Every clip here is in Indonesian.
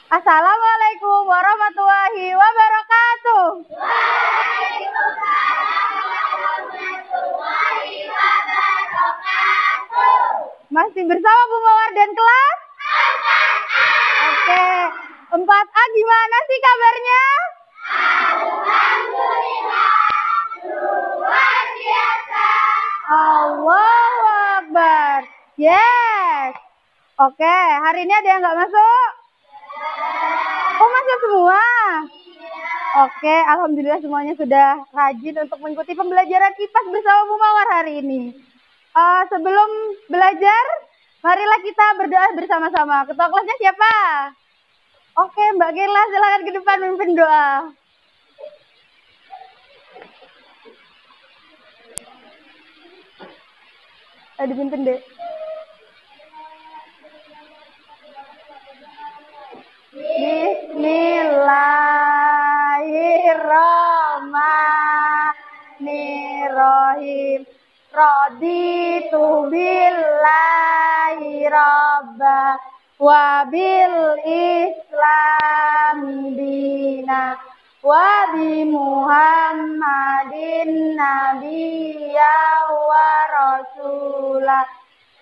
Assalamualaikum warahmatullahi wabarakatuh. Masih bersama Bu Mawar dan kelas? Oke. 4A gimana sih kabarnya? Luar biasa. Allahu Akbar. Yes. Oke, hari ini ada yang nggak masuk? Oh, masuk semua? Oke, alhamdulillah semuanya sudah rajin untuk mengikuti pembelajaran IPAS bersama Bu Mawar hari ini. Sebelum belajar, marilah kita berdoa bersama-sama. Ketua kelasnya siapa? Oke, Mbak Gela, silakan ke depan memimpin doa. Dipimpin deh. Bismillahirrahmanirrahim. Raditu billahi rabba wa bil islam dina wa bi muhammadin nabiyya wa rasulah.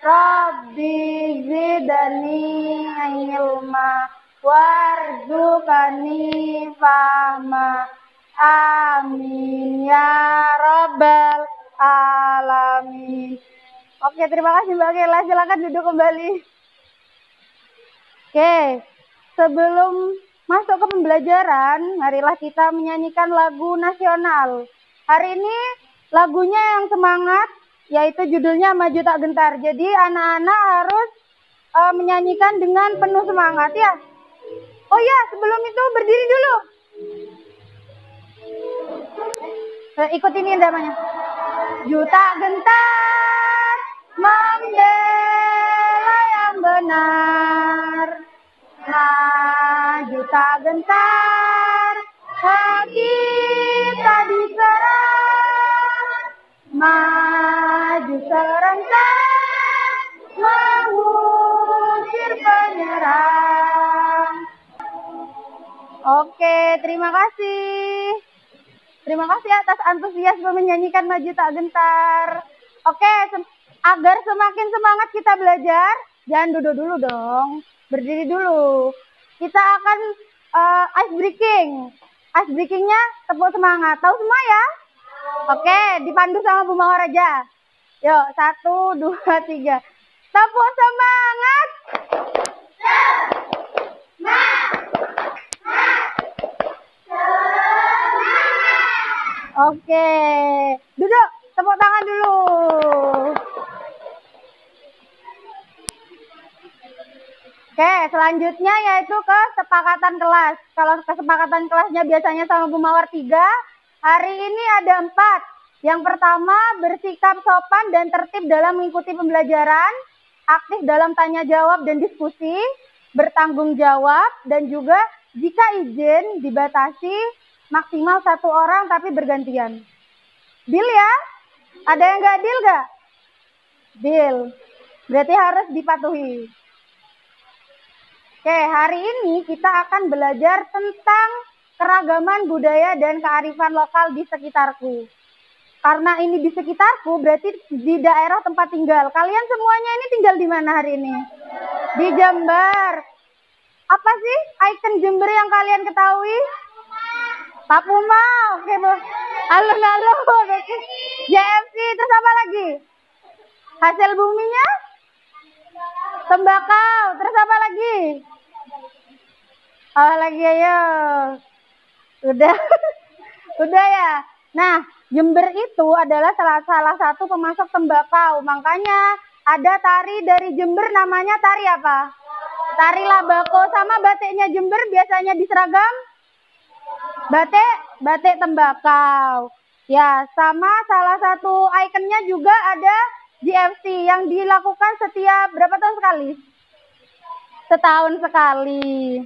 Rabbi zidni ilma warzuqani fahma. Amin ya rabbal alamin. Oke, terima kasih Mbak Gela. Silakan duduk kembali. Oke, sebelum masuk ke pembelajaran, marilah kita menyanyikan lagu nasional. Hari ini lagunya yang semangat, yaitu judulnya Maju Tak Gentar. Jadi anak-anak harus menyanyikan dengan penuh semangat ya. Oh ya, sebelum itu berdiri dulu. Ikut ini namanya. Juta gentar membela yang benar. Maju tak gentar, kita diserang. Maju serentak, mengusir penyerang. Oke, terima kasih. Terima kasih atas antusiasme menyanyikan Maju Tak Gentar. Oke, agar semakin semangat kita belajar, jangan duduk dulu dong. Berdiri dulu. Kita akan ice breaking. Ice breakingnya tepuk semangat. Tahu semua ya? Oke, dipandu sama Bu Mawar aja. Yuk, 1, 2, 3. Tepuk semangat. Oke, duduk, tepuk tangan dulu. Oke, selanjutnya yaitu kesepakatan kelas. Kalau kesepakatan kelasnya biasanya sama Bu Mawar 3, hari ini ada 4. Yang pertama, bersikap sopan dan tertib dalam mengikuti pembelajaran, aktif dalam tanya jawab dan diskusi, bertanggung jawab, dan juga jika izin dibatasi maksimal 1 orang tapi bergantian. Deal ya? Ada yang nggak deal nggak? Deal. Berarti harus dipatuhi. Oke, hari ini kita akan belajar tentang keragaman budaya dan kearifan lokal di sekitarku. Karena ini di sekitarku, berarti di daerah tempat tinggal. Kalian semuanya ini tinggal di mana hari ini? Di Jember. Apa sih ikon Jember yang kalian ketahui? Pak Puma, oke Bu. Alun-alun, JFC, terus apa lagi? Hasil buminya? Tembakau, terus apa lagi? Oh lagi ayo. Udah, udah ya. Nah, Jember itu adalah salah satu pemasok tembakau. Makanya ada tari dari Jember namanya tari apa? Tari Labako. Sama batiknya Jember biasanya diseragam batik tembakau. Ya, sama salah satu ikonnya juga ada GFC yang dilakukan setiap berapa tahun sekali? Setahun sekali.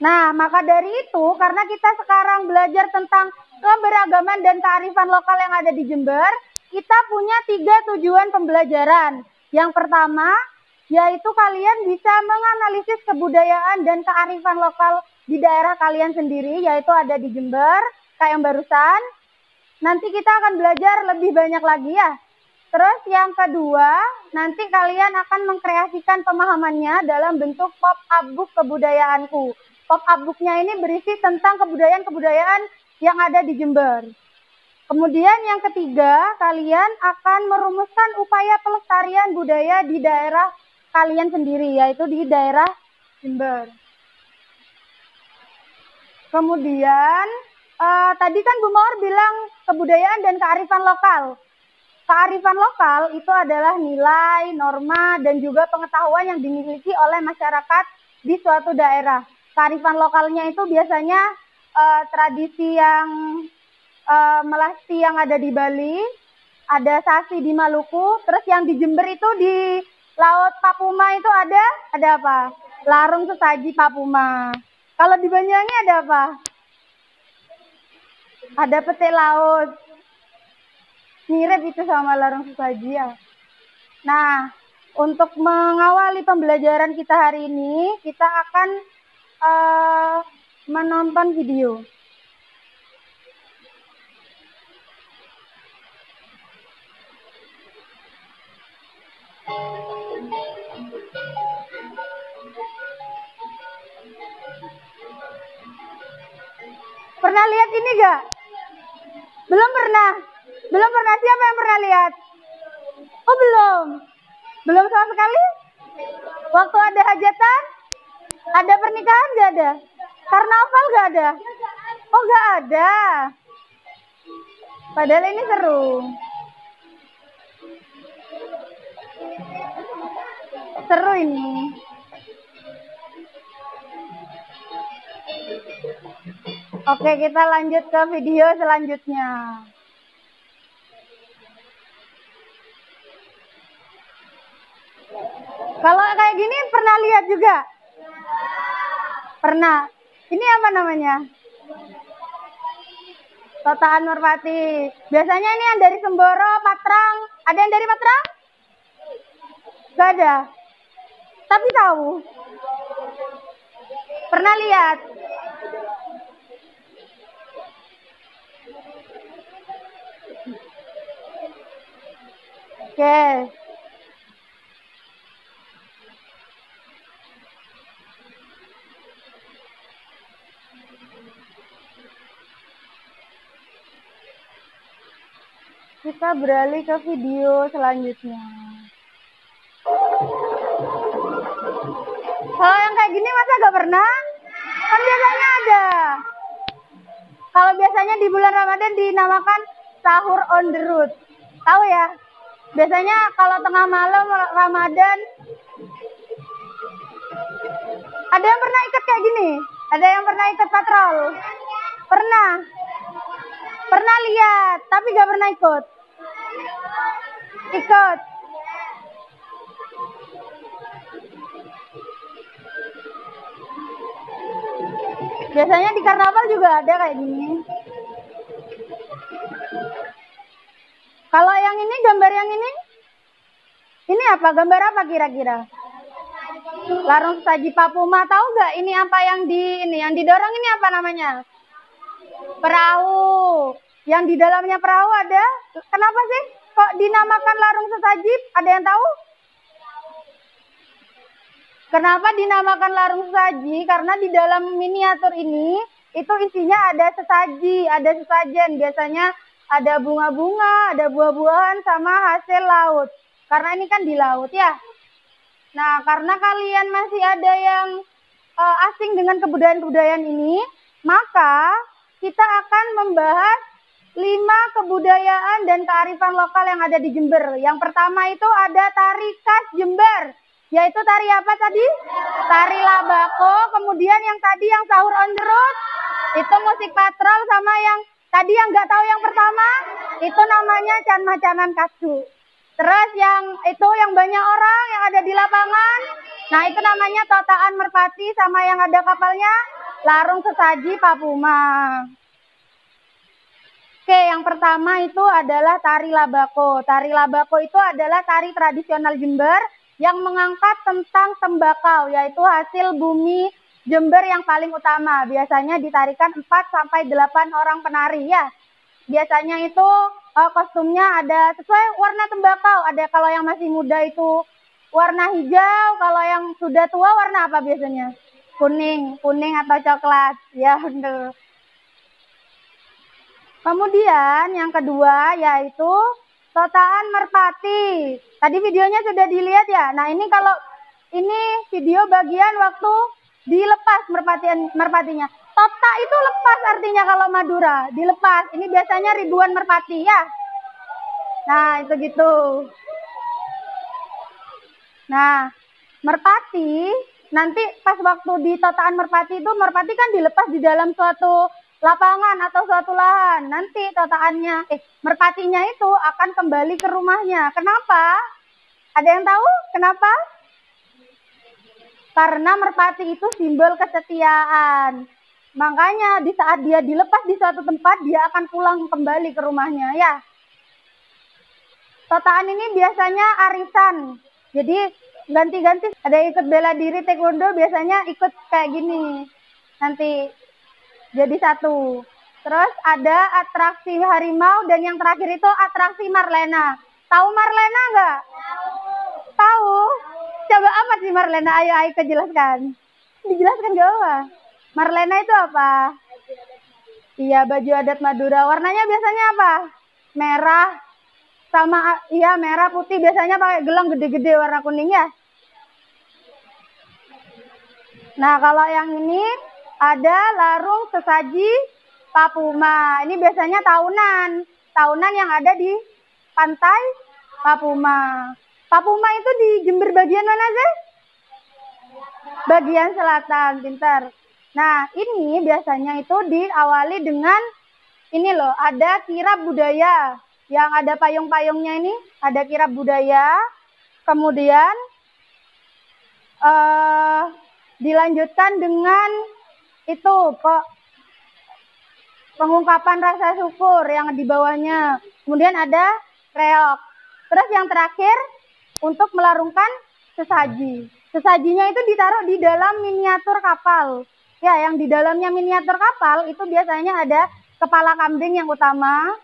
Nah, maka dari itu, karena kita sekarang belajar tentang keberagaman dan kearifan lokal yang ada di Jember, kita punya 3 tujuan pembelajaran. Yang pertama, yaitu kalian bisa menganalisis kebudayaan dan kearifan lokal di daerah kalian sendiri, yaitu ada di Jember, kayak yang barusan. Nanti kita akan belajar lebih banyak lagi ya. Terus yang kedua, nanti kalian akan mengkreasikan pemahamannya dalam bentuk pop-up book kebudayaanku. Pop-up booknya ini berisi tentang kebudayaan-kebudayaan yang ada di Jember. Kemudian yang ketiga, kalian akan merumuskan upaya pelestarian budaya di daerah kalian sendiri, yaitu di daerah Jember. Kemudian, tadi kan Bu Mawar bilang kebudayaan dan kearifan lokal. Kearifan lokal itu adalah nilai, norma, dan juga pengetahuan yang dimiliki oleh masyarakat di suatu daerah. Kearifan lokalnya itu biasanya tradisi yang melasti yang ada di Bali, ada sasi di Maluku, terus yang di Jember itu di Laut Papuma itu ada apa? Larung sesaji Papuma. Kalau di Banyuwangi ada apa? Ada petik laut. Mirip itu sama larung sesaji ya. Nah, untuk mengawali pembelajaran kita hari ini, kita akan menonton video. Pernah lihat ini gak? Belum pernah? Belum pernah? Siapa yang pernah lihat? Oh belum? Belum sama sekali? Waktu ada hajatan? Ada pernikahan gak ada? Karnaval gak ada? Oh gak ada? Padahal ini seru. Seru ini. Oke, kita lanjut ke video selanjutnya. Kalau kayak gini pernah lihat juga? Pernah. Ini apa namanya? Totaan Merpati. Biasanya ini yang dari Semboro, Patrang. Ada yang dari Patrang? Gak ada. Tapi tahu. Pernah lihat? Oke. Kita beralih ke video selanjutnya. Kalau yang kayak gini masa gak pernah? Kan biasanya ada. Kalau biasanya di bulan Ramadan dinamakan sahur on the road. Tahu ya? Biasanya kalau tengah malam Ramadan, ada yang pernah ikut kayak gini? Ada yang pernah ikut patrol? Pernah? Pernah lihat, tapi gak pernah ikut? Ikut. Biasanya di karnaval juga ada kayak gini. Kalau yang ini, gambar yang ini apa? Gambar apa kira-kira? Larung sesaji Papuma. Tahu nggak ini apa yang didorong ini apa namanya? Perahu. Yang di dalamnya perahu ada. Kenapa sih kok dinamakan larung sesaji? Ada yang tahu? Kenapa dinamakan larung sesaji? Karena di dalam miniatur ini itu isinya ada sesaji, ada sesajen. Biasanya ada bunga-bunga, ada buah-buahan sama hasil laut. Karena ini kan di laut ya. Nah, karena kalian masih ada yang asing dengan kebudayaan-kebudayaan ini, maka kita akan membahas 5 kebudayaan dan kearifan lokal yang ada di Jember. Yang pertama itu ada tari khas Jember, yaitu tari apa tadi? Tari labako. Kemudian yang tadi yang sahur on the road, itu musik patrol, sama yang tadi yang nggak tahu yang pertama, itu namanya can-macanan kasu. Terus yang itu yang banyak orang yang ada di lapangan, nah itu namanya totaan Merpati, sama yang ada kapalnya larung sesaji Papuma. Oke, yang pertama itu adalah tari labako. Tari labako itu adalah tari tradisional Jember yang mengangkat tentang tembakau, yaitu hasil bumi Jember yang paling utama. Biasanya ditarikan 4 sampai 8 orang penari ya. Biasanya itu kostumnya ada sesuai warna tembakau. Ada kalau yang masih muda itu warna hijau, kalau yang sudah tua warna apa biasanya? Kuning atau coklat. Ya benar. Kemudian yang kedua yaitu totaan merpati. Tadi videonya sudah dilihat ya. Nah ini kalau ini video bagian waktu dilepas merpatinya. Tota itu lepas artinya kalau Madura, dilepas. Ini biasanya ribuan merpati ya. Nah itu gitu. Nah merpati nanti pas waktu di totaan merpati itu, merpati kan dilepas di dalam suatu lapangan atau suatu lahan. Nanti totaannya, merpatinya itu akan kembali ke rumahnya. Kenapa? Ada yang tahu kenapa? Karena merpati itu simbol kesetiaan. Makanya di saat dia dilepas di suatu tempat, dia akan pulang kembali ke rumahnya ya. Totaan ini biasanya arisan. Jadi ganti-ganti, ada ikut bela diri taekwondo, biasanya ikut kayak gini. Nanti jadi satu. Terus ada atraksi harimau dan yang terakhir itu atraksi Marlena. Tahu Marlena nggak? Tahu. Coba apa sih Marlena? Ayo Aika jelaskan. Dijelaskan gak apa? Marlena itu apa? Iya, baju adat Madura. Warnanya biasanya apa? Merah sama merah putih, biasanya pakai gelang gede-gede warna kuning ya. Nah, kalau yang ini ada larung sesaji Papuma. Ini biasanya tahunan yang ada di pantai Papuma. Papuma itu di Jember bagian mana sih? Bagian selatan, pintar. Nah, ini biasanya itu diawali dengan ini loh, ada kirab budaya. Yang ada payung-payungnya ini, ada kirab budaya. Kemudian dilanjutkan dengan itu pengungkapan rasa syukur yang di bawahnya. Kemudian ada reok. Terus yang terakhir untuk melarungkan sesaji. Sesajinya itu ditaruh di dalam miniatur kapal. Ya, yang di dalamnya miniatur kapal itu biasanya ada kepala kambing yang utama.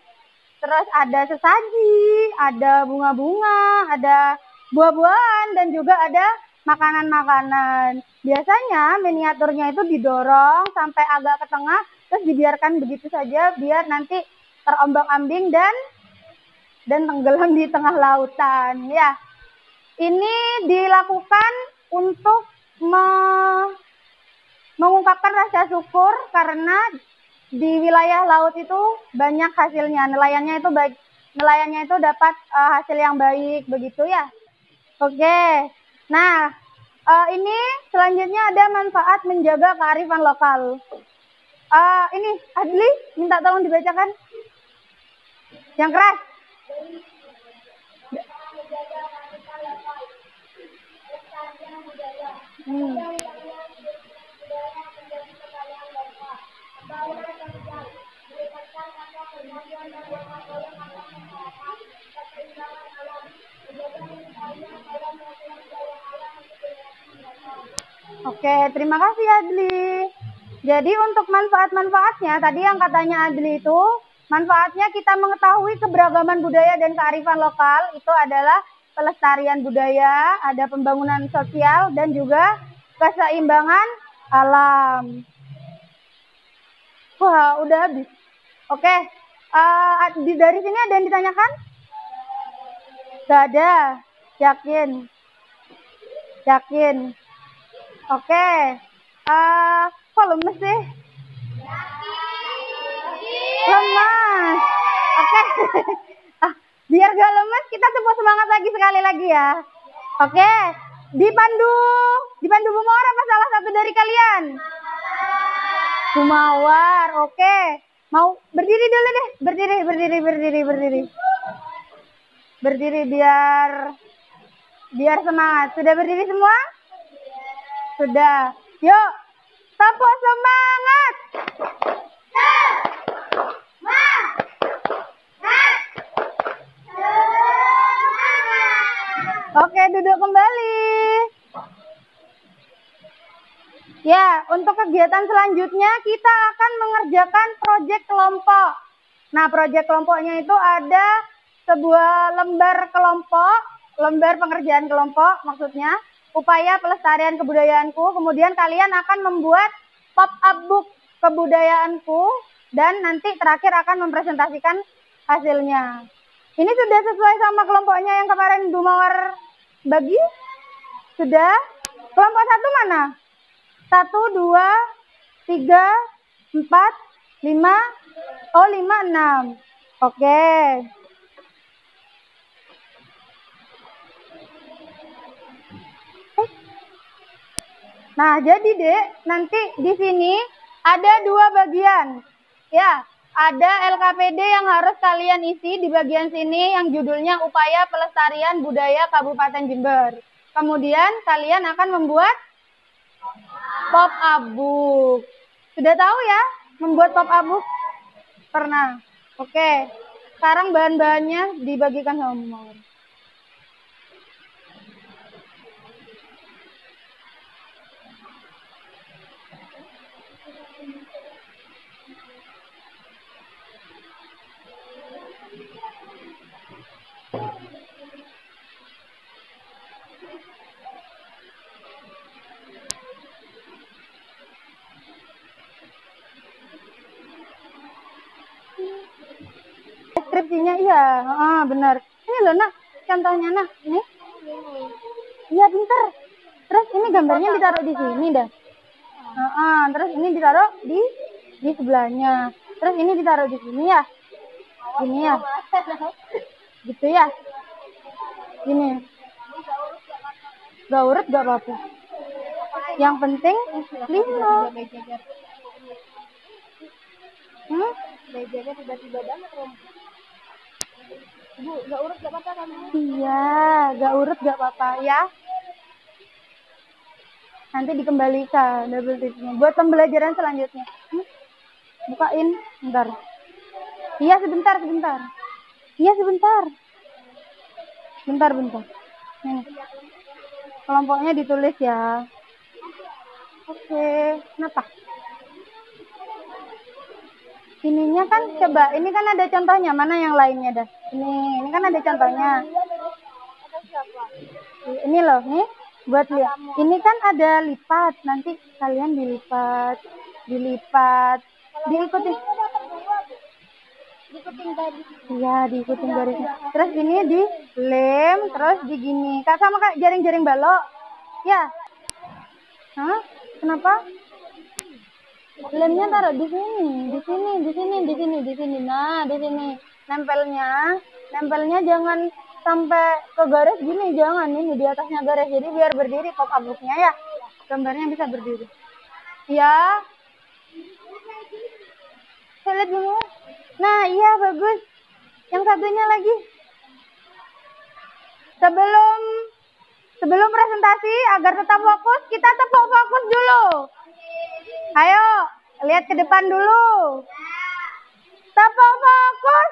Terus ada sesaji, ada bunga-bunga, ada buah-buahan, dan juga ada makanan-makanan. Biasanya miniaturnya itu didorong sampai agak ke tengah, terus dibiarkan begitu saja biar nanti terombang-ambing dan tenggelam di tengah lautan ya. Ini dilakukan untuk mengungkapkan rasa syukur karena di wilayah laut itu banyak hasilnya. Nelayannya itu dapat hasil yang baik begitu ya. Oke. Nah, ini selanjutnya ada manfaat menjaga kearifan lokal. Ini Adli minta tolong dibacakan. Yang keras. Oke, terima kasih Adli. Jadi untuk manfaat-manfaatnya, tadi yang katanya Adli itu, manfaatnya kita mengetahui keberagaman budaya dan kearifan lokal, itu adalah pelestarian budaya, ada pembangunan sosial, dan juga keseimbangan alam. Wah, udah habis. Oke, dari sini ada yang ditanyakan? Gak ada? Yakin? Yakin? Oke. Kok lemes sih? Lemas. Oke. Biar gak lemes, kita tepuk semangat lagi sekali lagi ya. Oke. Dipandu Bumawar apa salah satu dari kalian? Bumawar. Oke. Mau berdiri dulu deh. Berdiri. Berdiri biar semangat. Sudah berdiri semua? Sudah. Yuk, tepuk semangat. Oke, duduk kembali. Ya, untuk kegiatan selanjutnya kita akan mengerjakan proyek kelompok. Nah, proyek kelompoknya itu ada sebuah lembar kelompok, lembar pengerjaan kelompok maksudnya, upaya pelestarian kebudayaanku. Kemudian kalian akan membuat pop-up book kebudayaanku dan nanti terakhir akan mempresentasikan hasilnya. Ini sudah sesuai sama kelompoknya yang kemarin Bu Mawar bagi? Sudah? Kelompok satu mana? 1, 2, 3, 4, 5, 5, 6. Oke. Nah, jadi Dek, nanti di sini ada 2 bagian. Ya, ada LKPD yang harus kalian isi di bagian sini yang judulnya Upaya Pelestarian Budaya Kabupaten Jember. Kemudian kalian akan membuat pop-up book. Sudah tahu ya membuat pop-up book? Pernah. Oke. Sekarang bahan-bahannya dibagikan sama Bu Mawar. Deskripsinya iya, benar. Ini loh nak, contohnya nak, nih. Iya pinter. Terus ini gambarnya ditaruh di sini dah. Terus ini ditaruh di sebelahnya. Terus ini ditaruh di sini ya. Gini ya. Gitu ya. Gini. Gak urut gak apa-apa. Yang penting 5. Belajarnya tiba-tiba banget Rom. Bu, gak urut gak apa-apa kan? Iya, gak urut gak apa-apa ya. Nanti dikembalikan double tipsnya buat pembelajaran selanjutnya. Bukain, bentar. Iya sebentar. Iya sebentar. Bentar. Nih. Kelompoknya ditulis ya. Oke, kenapa? Ininya kan coba, ini kan ada contohnya, mana yang lainnya dah? Ini kan ada contohnya. Ini loh, nih buat lihat. Ini kan ada lipat, nanti kalian dilipat, diikuti. Iya, diikutin garisnya. Terus ini dilem, terus digini. Kak sama kayak jaring-jaring balok. Ya. Hah? Kenapa? Lemnya taruh di sini. Nah, di sini. Nempelnya jangan sampai ke garis gini, jangan. Ini di atasnya garis. Jadi biar berdiri pop-up booknya ya. Gambarnya bisa berdiri. Ya. Saya lihat dulu. Nah, iya bagus. Yang satunya lagi. Sebelum presentasi agar tetap fokus, kita tepuk fokus dulu. Ayo, lihat ke depan dulu. Tepuk fokus.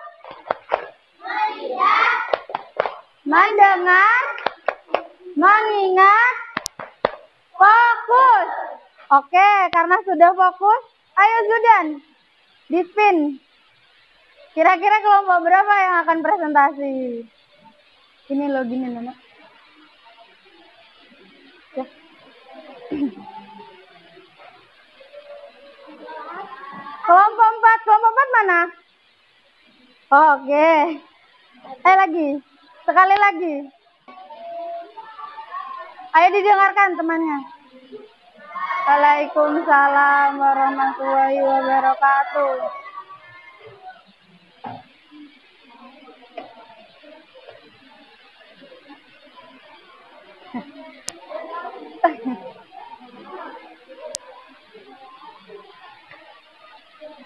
Melihat, mendengar, mengingat, fokus. Oke, karena sudah fokus, ayo Zudan, di-spin. Kira-kira kelompok berapa yang akan presentasi? Ini loh, gini Nana. Ya. Kelompok 4 mana? Oke. Lagi. Sekali lagi. Ayo didengarkan temannya. Waalaikumsalam warahmatullahi wabarakatuh.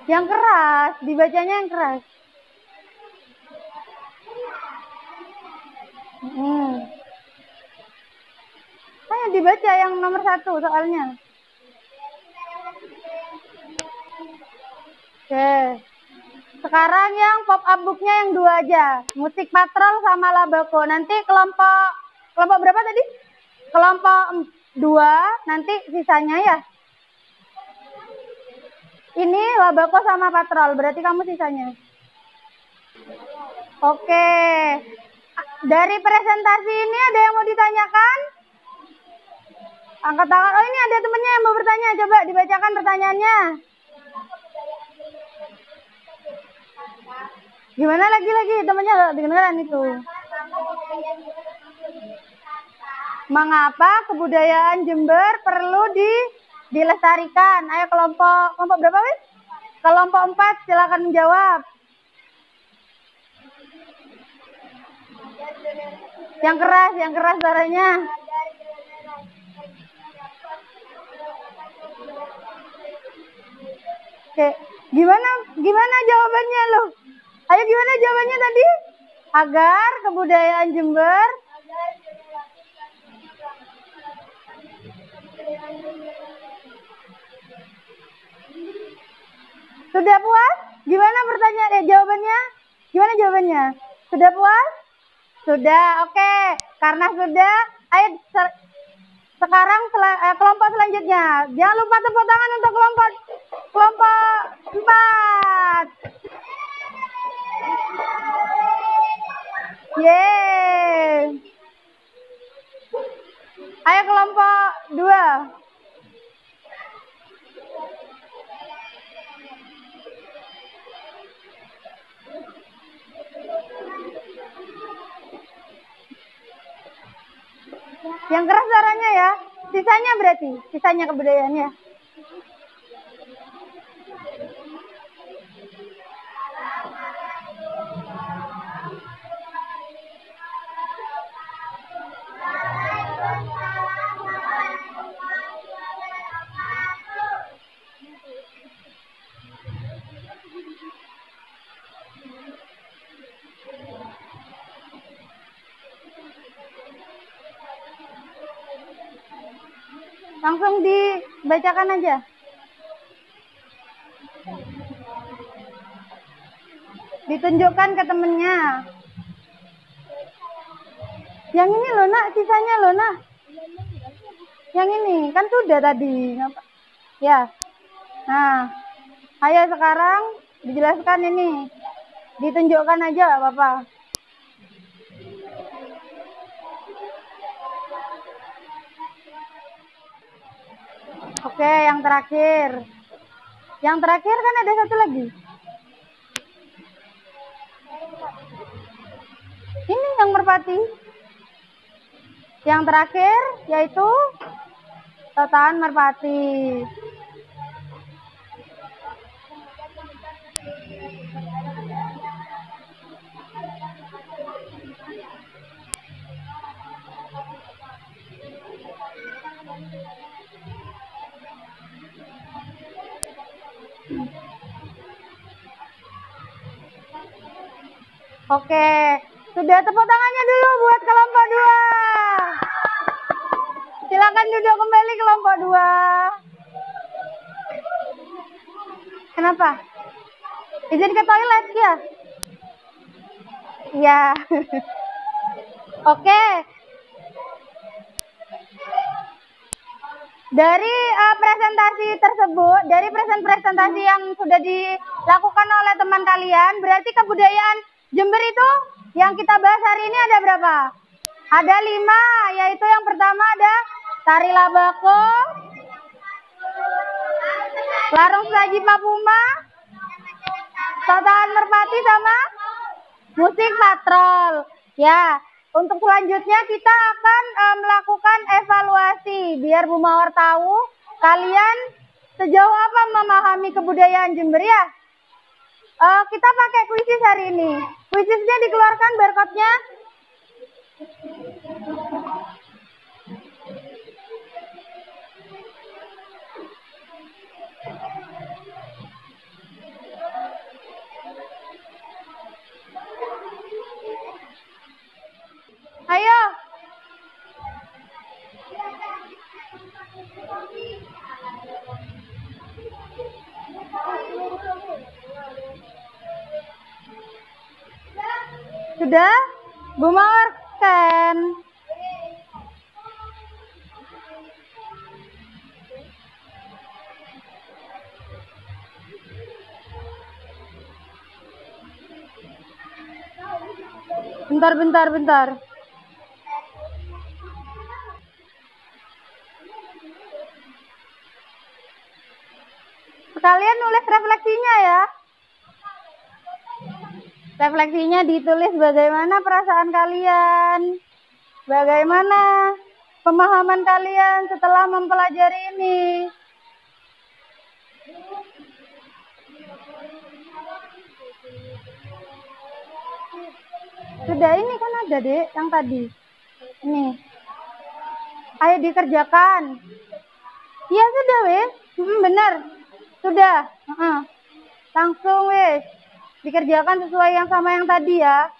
Yang keras, dibacanya yang keras. Hanya dibaca yang nomor 1 soalnya. Oke. Sekarang yang pop-up booknya yang 2 aja. Musik Patrol sama Labako. Nanti kelompok kelompok berapa tadi? Kelompok 2, nanti sisanya ya. Ini Labako sama Patrol, berarti kamu sisanya. Oke. Dari presentasi ini ada yang mau ditanyakan? Angkat tangan. Oh, ini ada temennya yang mau bertanya. Coba dibacakan pertanyaannya. Gimana lagi temennya nggak dengeran itu? Mengapa kebudayaan Jember perlu dilestarikan? Ayo kelompok berapa, Wis? Kelompok 4 silakan menjawab. Yang keras suaranya. Oke, gimana jawabannya lo? Ayo gimana jawabannya tadi? Agar kebudayaan Jember. Sudah puas? Gimana jawabannya? Gimana jawabannya? Sudah puas? Sudah, oke. Karena sudah, ayo sekarang kelompok selanjutnya. Jangan lupa tepuk tangan untuk kelompok 4. Yeay. Ayo kelompok 2. Yang keras suaranya ya. Sisanya berarti, sisanya kebudayaannya. Langsung dibacakan aja. Ditunjukkan ke temennya. Yang ini loh nak, sisanya loh nak. Yang ini, kan sudah tadi. Ya. Nah, ayo sekarang dijelaskan ini. Ditunjukkan aja gak apa-apa. Oke, yang terakhir. Yang terakhir kan ada satu lagi. Ini yang merpati. Yang terakhir yaitu totaan merpati. Oke, sudah tepuk tangannya dulu buat kelompok 2. Silakan duduk kembali kelompok 2. Kenapa? Izin ke toilet ya? Iya. Oke. Dari presentasi tersebut, dari presentasi yang sudah dilakukan oleh teman kalian, berarti kebudayaan Jember itu yang kita bahas hari ini ada berapa? Ada 5, yaitu yang pertama ada tari labako, larung saji papuma, totaan merpati sama musik patrol. Ya, untuk selanjutnya kita akan melakukan evaluasi biar Bu Mawar tahu kalian sejauh apa memahami kebudayaan Jember ya. Kita pakai kuisis hari ini. Kuisisnya dikeluarkan barcode-nya. Ayo. Sudah? Bu Mawar scan. Bentar. Kalian nulis refleksinya ya. Refleksinya ditulis bagaimana perasaan kalian, bagaimana pemahaman kalian setelah mempelajari ini. Sudah, ini kan ada dek yang tadi. Ini. Ayo dikerjakan. Iya sudah wes. Benar. Sudah. Langsung wes. Dikerjakan sesuai yang sama yang tadi ya.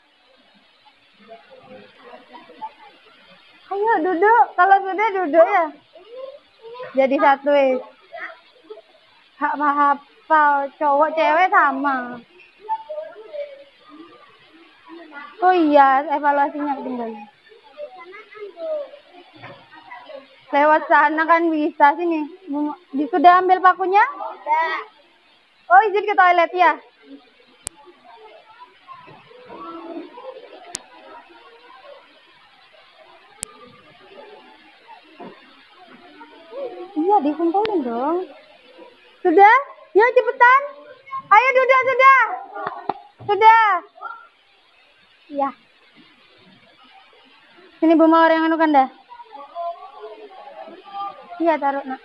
Ayo duduk. Kalau sudah duduk ya. Jadi satu wes. Hafal cowok cewek sama. Oh iya, evaluasinya tinggal. Lewat sana kan bisa sini. Sudah ambil pakunya? Sudah. Oh, izin ke toilet ya? Iya, dikumpulin dong. Sudah? Yuk cepetan. Ayo duduk sudah. Sudah. Ya. Sini Bu Mawar yang anukan dah. Iya taruh nak.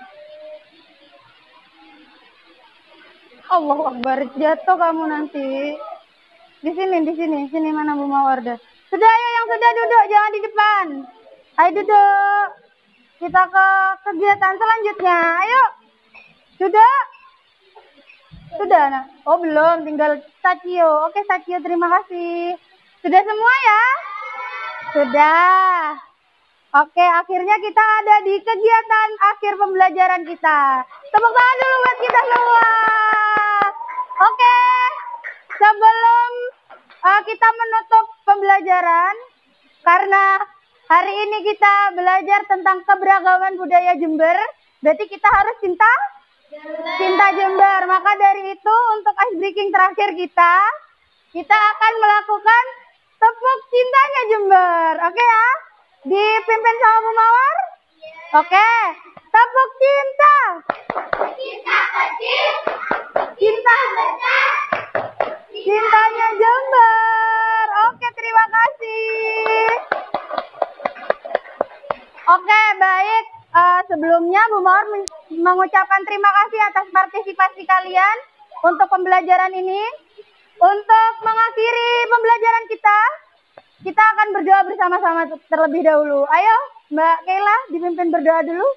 Allahu Akbar, jatuh kamu nanti. Di sini mana Bu Mawar dah. Sudah ayo yang sudah duduk, jangan di depan. Ayo duduk. Kita ke kegiatan selanjutnya. Ayo. Sudah nak. Oh belum, tinggal Sacio. Oke Sacio, terima kasih. Sudah semua ya? Sudah. Oke, akhirnya kita ada di kegiatan akhir pembelajaran kita. Tepuk tangan dulu buat kita semua. Oke, sebelum kita menutup pembelajaran, karena hari ini kita belajar tentang keberagaman budaya Jember, berarti kita harus cinta Jember. Maka dari itu, untuk ice breaking terakhir kita akan melakukan tepuk cintanya Jember. Oke ya? Dipimpin sama Bu Mawar? Oke. Tepuk cinta. Cinta kecil. Cinta besar. Cintanya Jember. Oke, terima kasih. Oke, baik. Sebelumnya Bu Mawar mengucapkan terima kasih atas partisipasi kalian untuk pembelajaran ini. Untuk mengakhiri pembelajaran kita akan berdoa bersama-sama terlebih dahulu. Ayo, Mbak Kayla, dipimpin berdoa dulu.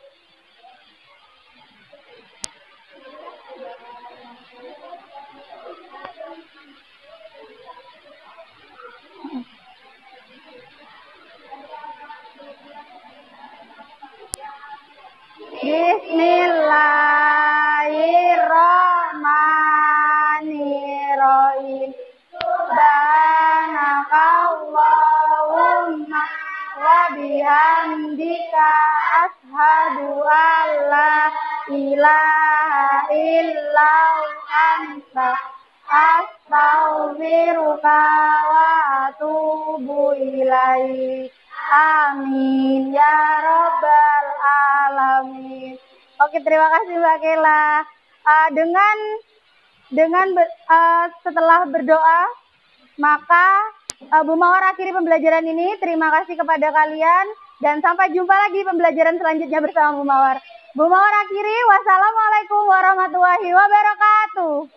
Bismillahirrahmanirrahim. Subhanakallahumma wa bihamdika asyhadu an la ilaha illa anta astaghfiruka wa atubu ilaik. Amin ya rabbal alamin. Oke, terima kasih Mbak Kayla. Setelah berdoa, maka Bu Mawar akhiri pembelajaran ini. Terima kasih kepada kalian dan sampai jumpa lagi pembelajaran selanjutnya bersama Bu Mawar. Bu Mawar akhiri. Wassalamualaikum warahmatullahi wabarakatuh.